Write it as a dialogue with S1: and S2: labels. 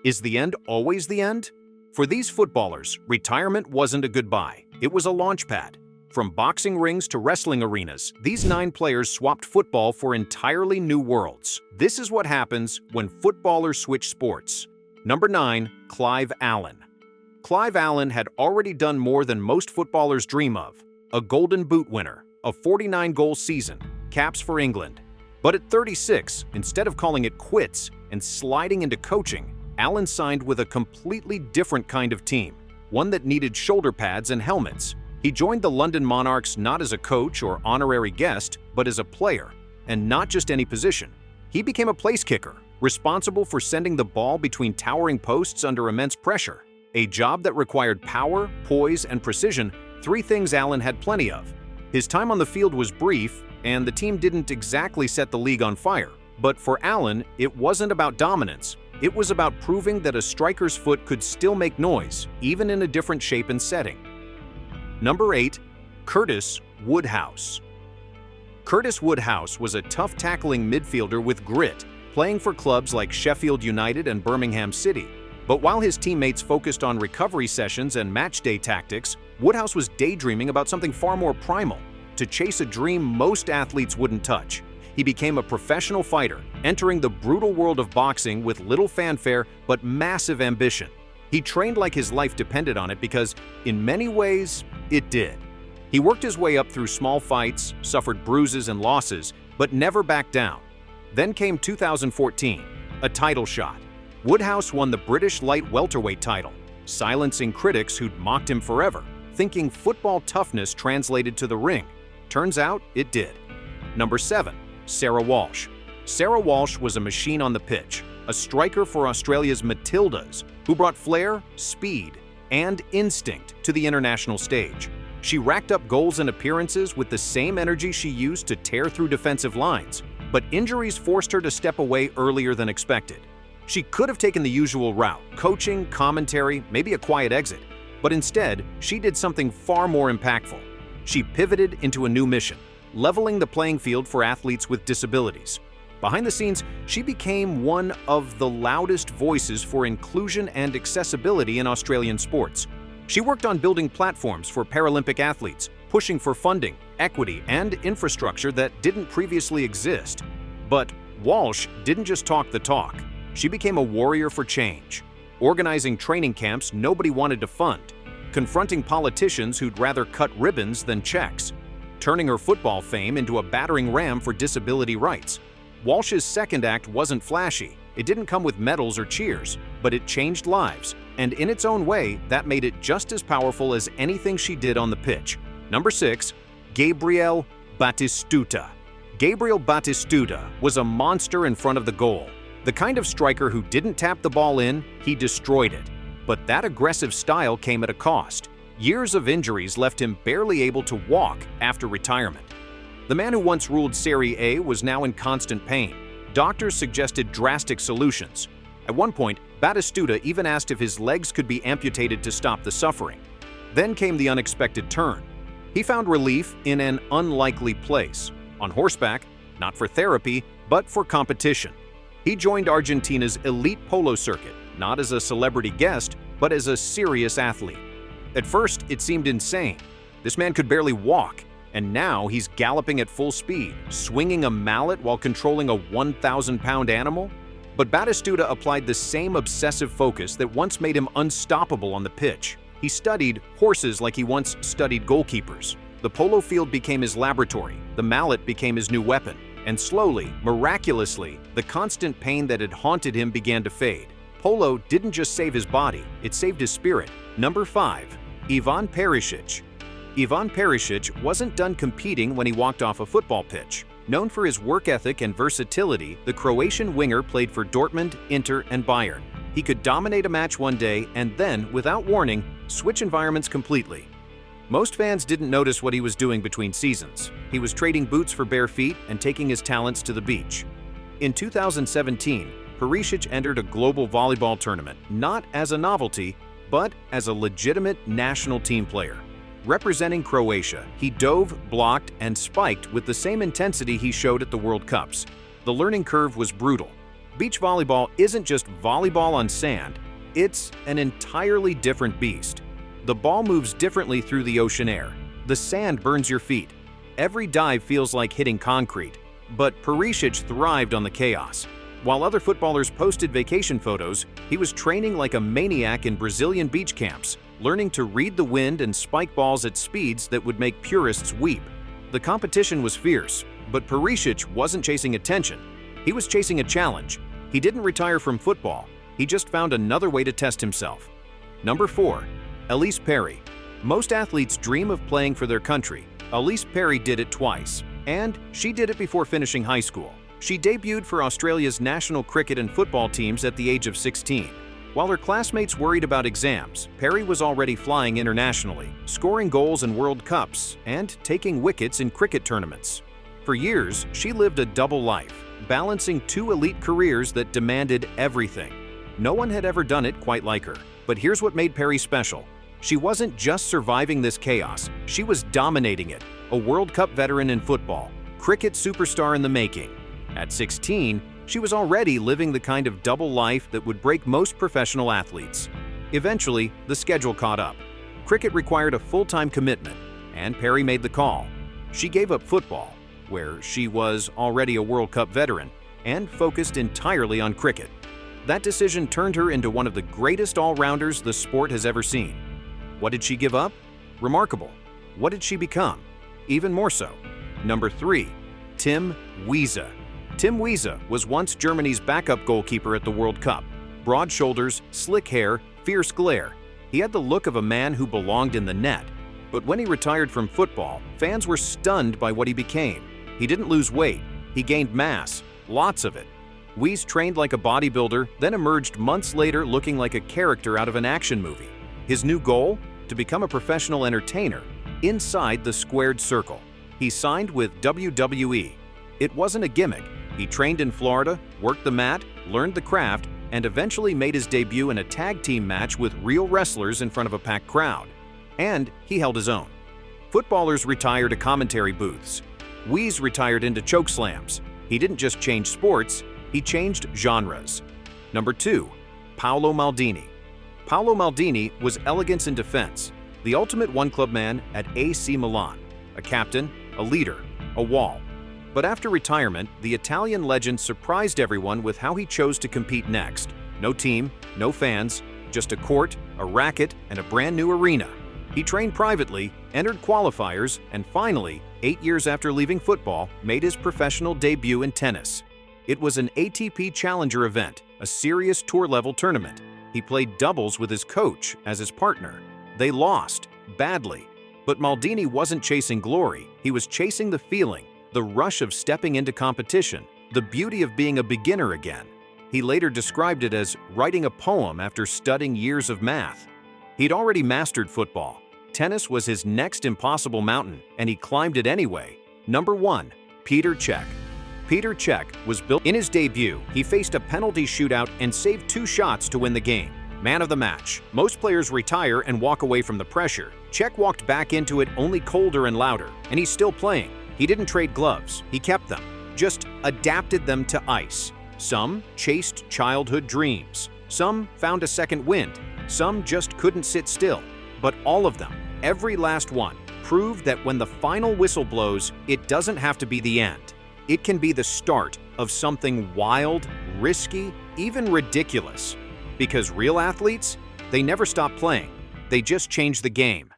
S1: Is the end always the end? For these footballers, retirement wasn't a goodbye. It was a launchpad. From boxing rings to wrestling arenas, these 9 players swapped football for entirely new worlds. This is what happens when footballers switch sports. Number 9. Clive Allen. Clive Allen had already done more than most footballers dream of. A Golden Boot winner, a 49-goal season, caps for England. But at 36, instead of calling it quits and sliding into coaching, Allen signed with a completely different kind of team, one that needed shoulder pads and helmets. He joined the London Monarchs not as a coach or honorary guest, but as a player, and not just any position. He became a place kicker, responsible for sending the ball between towering posts under immense pressure. A job that required power, poise, and precision, 3 things Allen had plenty of. His time on the field was brief, and the team didn't exactly set the league on fire. But for Allen, it wasn't about dominance. It was about proving that a striker's foot could still make noise, even in a different shape and setting. Number 8. Curtis Woodhouse. Curtis Woodhouse was a tough-tackling midfielder with grit, playing for clubs like Sheffield United and Birmingham City. But while his teammates focused on recovery sessions and matchday tactics, Woodhouse was daydreaming about something far more primal, to chase a dream most athletes wouldn't touch. He became a professional fighter, entering the brutal world of boxing with little fanfare but massive ambition. He trained like his life depended on it because, in many ways, it did. He worked his way up through small fights, suffered bruises and losses, but never backed down. Then came 2014, a title shot. Woodhouse won the British light welterweight title, silencing critics who'd mocked him forever, thinking football toughness translated to the ring. Turns out it did. Number 7. Sarah Walsh. Sarah Walsh was a machine on the pitch, a striker for Australia's Matildas, who brought flair, speed, and instinct to the international stage. She racked up goals and appearances with the same energy she used to tear through defensive lines, but injuries forced her to step away earlier than expected. She could have taken the usual route, coaching, commentary, maybe a quiet exit, but instead, she did something far more impactful. She pivoted into a new mission, leveling the playing field for athletes with disabilities. Behind the scenes, she became one of the loudest voices for inclusion and accessibility in Australian sports. She worked on building platforms for Paralympic athletes, pushing for funding, equity, and infrastructure that didn't previously exist. But Walsh didn't just talk the talk. She became a warrior for change, organizing training camps nobody wanted to fund, confronting politicians who'd rather cut ribbons than checks, turning her football fame into a battering ram for disability rights. Walsh's second act wasn't flashy. It didn't come with medals or cheers, but it changed lives, and in its own way, that made it just as powerful as anything she did on the pitch. Number 6. Gabriel Batistuta. Gabriel Batistuta was a monster in front of the goal. The kind of striker who didn't tap the ball in, he destroyed it. But that aggressive style came at a cost. Years of injuries left him barely able to walk after retirement. The man who once ruled Serie A was now in constant pain. Doctors suggested drastic solutions. At one point, Batistuta even asked if his legs could be amputated to stop the suffering. Then came the unexpected turn. He found relief in an unlikely place, on horseback, not for therapy, but for competition. He joined Argentina's elite polo circuit, not as a celebrity guest, but as a serious athlete. At first, it seemed insane. This man could barely walk, and now he's galloping at full speed, swinging a mallet while controlling a 1,000-pound animal. But Batistuta applied the same obsessive focus that once made him unstoppable on the pitch. He studied horses like he once studied goalkeepers. The polo field became his laboratory, the mallet became his new weapon, and slowly, miraculously, the constant pain that had haunted him began to fade. Polo didn't just save his body, it saved his spirit. Number 5. Ivan Perišić. Ivan Perišić wasn't done competing when he walked off a football pitch. Known for his work ethic and versatility, the Croatian winger played for Dortmund, Inter, and Bayern. He could dominate a match one day and then, without warning, switch environments completely. Most fans didn't notice what he was doing between seasons. He was trading boots for bare feet and taking his talents to the beach. In 2017, Perišić entered a global volleyball tournament, not as a novelty, but as a legitimate national team player. Representing Croatia, he dove, blocked, and spiked with the same intensity he showed at the World Cups. The learning curve was brutal. Beach volleyball isn't just volleyball on sand, it's an entirely different beast. The ball moves differently through the ocean air. The sand burns your feet. Every dive feels like hitting concrete. But Perišić thrived on the chaos. While other footballers posted vacation photos, he was training like a maniac in Brazilian beach camps, learning to read the wind and spike balls at speeds that would make purists weep. The competition was fierce, but Perišić wasn't chasing attention. He was chasing a challenge. He didn't retire from football. He just found another way to test himself. Number 4. Ellyse Perry. Most athletes dream of playing for their country. Ellyse Perry did it twice, and she did it before finishing high school. She debuted for Australia's national cricket and football teams at the age of 16. While her classmates worried about exams, Perry was already flying internationally, scoring goals in World Cups and taking wickets in cricket tournaments. For years, she lived a double life, balancing 2 elite careers that demanded everything. No one had ever done it quite like her. But here's what made Perry special. She wasn't just surviving this chaos, she was dominating it. A World Cup veteran in football, cricket superstar in the making. At 16, she was already living the kind of double life that would break most professional athletes. Eventually, the schedule caught up. Cricket required a full-time commitment, and Perry made the call. She gave up football, where she was already a World Cup veteran, and focused entirely on cricket. That decision turned her into one of the greatest all-rounders the sport has ever seen. What did she give up? Remarkable. What did she become? Even more so. Number 3. Tim Wiese. Tim Wiese was once Germany's backup goalkeeper at the World Cup. Broad shoulders, slick hair, fierce glare. He had the look of a man who belonged in the net. But when he retired from football, fans were stunned by what he became. He didn't lose weight. He gained mass, lots of it. Wiese trained like a bodybuilder, then emerged months later looking like a character out of an action movie. His new goal? To become a professional entertainer inside the squared circle. He signed with WWE. It wasn't a gimmick. He trained in Florida, worked the mat, learned the craft, and eventually made his debut in a tag team match with real wrestlers in front of a packed crowd. And he held his own. Footballers retire to commentary booths. Wiese retired into chokeslams. He didn't just change sports, he changed genres. Number 2. Paolo Maldini. Paolo Maldini was elegance in defense, the ultimate one-club man at AC Milan, a captain, a leader, a wall. But after retirement, the Italian legend surprised everyone with how he chose to compete next. No team, no fans, just a court, a racket, and a brand new arena. He trained privately, entered qualifiers, and finally, 8 years after leaving football, made his professional debut in tennis. It was an ATP Challenger event, a serious tour-level tournament. He played doubles with his coach as his partner. They lost, badly. But Maldini wasn't chasing glory, he was chasing the feeling, the rush of stepping into competition, the beauty of being a beginner again. He later described it as writing a poem after studying years of math. He'd already mastered football. Tennis was his next impossible mountain, and he climbed it anyway. Number 1. Petr Čech. Petr Čech was built. In his debut, he faced a penalty shootout and saved 2 shots to win the game. Man of the match. Most players retire and walk away from the pressure. Čech walked back into it only colder and louder, and he's still playing. He didn't trade gloves, he kept them, just adapted them to ice. Some chased childhood dreams. Some found a second wind. Some just couldn't sit still. But all of them, every last one, proved that when the final whistle blows, it doesn't have to be the end. It can be the start of something wild, risky, even ridiculous. Because real athletes, they never stop playing. They just change the game.